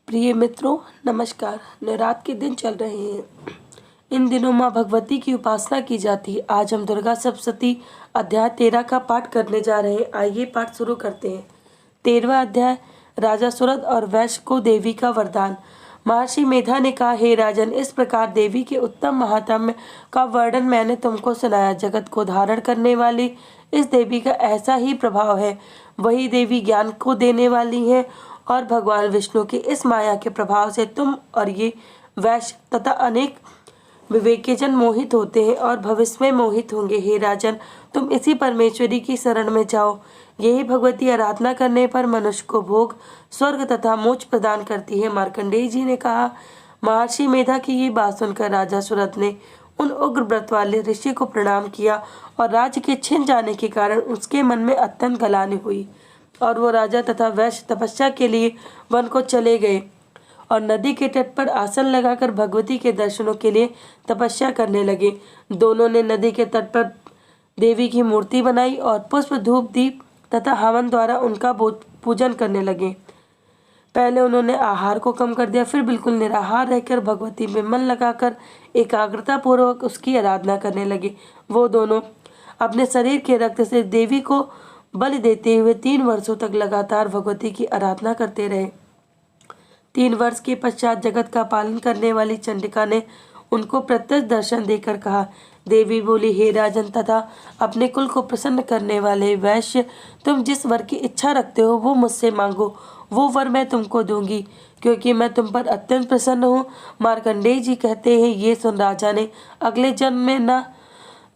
प्रिय मित्रों, नमस्कार। नवरात्र के दिन चल रहे हैं। इन दिनों माँ भगवती की उपासना की जाती है। आज हम दुर्गा सप्तशती अध्याय 13 का पाठ करने जा रहे हैं। आइए पाठ शुरू करते हैं। 13वां अध्याय, राजा सुरथ और वैश्य को देवी का वरदान। महर्षि मेधा ने कहा, हे राजन, इस प्रकार देवी के उत्तम महात्म्य का वर्णन मैंने तुमको सुनाया। जगत को धारण करने वाली इस देवी का ऐसा ही प्रभाव है। वही देवी ज्ञान को देने वाली है और भगवान विष्णु की इस माया के प्रभाव से तुम और ये वैश्य तथा अनेक विवेकीजन मोहित होते हैं और भविष्य में मोहित होंगे। हे राजन, तुम इसी परमेश्वरी की शरण में जाओ। यही भगवती आराधना करने पर मनुष्य को भोग, स्वर्ग तथा मोक्ष प्रदान करती है। मार्कंडेय जी ने कहा, महर्षि मेधा की ये बात सुनकर राजा सुरथ ने उन उग्र व्रत वाले ऋषि को प्रणाम किया और राज्य के छिन जाने के कारण उसके मन में अत्यंत गलानी हुई और वो राजा तथा वैश्य तपस्या के लिए वन को चले गए और नदी के तट पर आसन लगाकर भगवती के दर्शनों के लिए तपस्या करने लगे। दोनों ने नदी के तट पर देवी की मूर्ति बनाई और पुष्प, धूप, दीप तथा हवन द्वारा उनका पूजन करने लगे। पहले उन्होंने आहार को कम कर दिया, फिर बिल्कुल निराहार रहकर भगवती में मन लगाकर एकाग्रता पूर्वक उसकी आराधना करने लगे। वो दोनों अपने शरीर के रक्त से देवी को बलि देते हुए 3 वर्षों तक लगातार भगवती की आराधना करते रहे। 3 वर्ष के पश्चात जगत का पालन करने वाली चंडिका ने उनको प्रत्यक्ष दर्शन देकर कहा, देवी बोली, हे राजन तथा अपने कुल को प्रसन्न करने वाले वैश्य, तुम जिस वर की इच्छा रखते हो वो मुझसे मांगो, वो वर मैं तुमको दूंगी, क्योंकि मैं तुम पर अत्यंत प्रसन्न हूँ। मार्कंडेय जी कहते हैं, ये सुन राजा ने अगले जन्म में न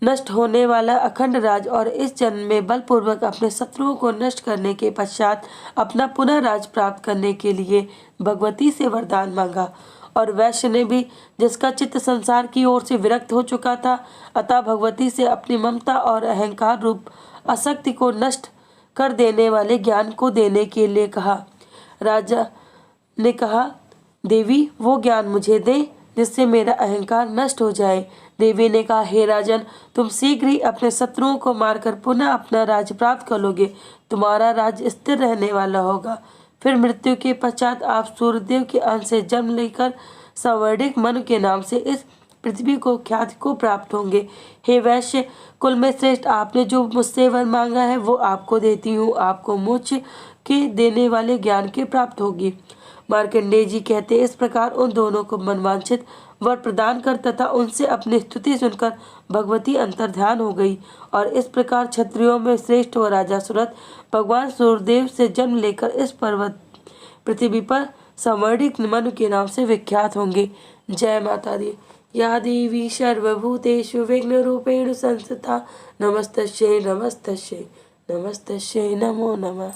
नष्ट होने वाला अखंड राज और इस जन्म में बलपूर्वक अपने शत्रुओं को नष्ट करने के पश्चात अपना पुनः राज प्राप्त करने के लिए भगवती से वरदान मांगा। और वैश्य ने भी, जिसका चित्त संसार की ओर से विरक्त हो चुका था, अतः भगवती से अपनी ममता और अहंकार रूप आसक्ति को नष्ट कर देने वाले ज्ञान को देने के लिए कहा। राजा ने कहा, देवी, वो ज्ञान मुझे दे जिससे मेरा अहंकार नष्ट हो जाए। देवी ने कहा, हे राजन, तुम शीघ्र ही अपने शत्रुओं को मारकर पुनः अपना राज्य प्राप्त कर लोगे। तुम्हारा राज्य स्थिर रहने वाला होगा। फिर मृत्यु के पश्चात आप सूर्यदेव के अंश से जन्म लेकर संवर्णिक मनु के नाम से इस पृथ्वी को ख्याति को प्राप्त होंगे। हे वैश्य कुल में श्रेष्ठ, आपने जो मुझसे वर मांगा है वो आपको देती हूँ। आपको मोक्ष के देने वाले ज्ञान की प्राप्त होगी। मार्कंडेय जी कहते, इस प्रकार उन दोनों को मनवांछित वर प्रदान कर तथा उनसे अपनी स्तुति सुनकर भगवती अंतर्ध्यान हो गई। और इस प्रकार क्षत्रियों में श्रेष्ठ व राजा सुरथ भगवान सूर्यदेव से जन्म लेकर इस पर्वत पृथ्वी पर संवर्णिक मनु के नाम से विख्यात होंगे। जय माता दी। या देवी सर्वभूतेषु विघ्न रूपेण संस्थिता नमस्तस्यै नमस्तस्यै नमस्तस्यै नमो नमः।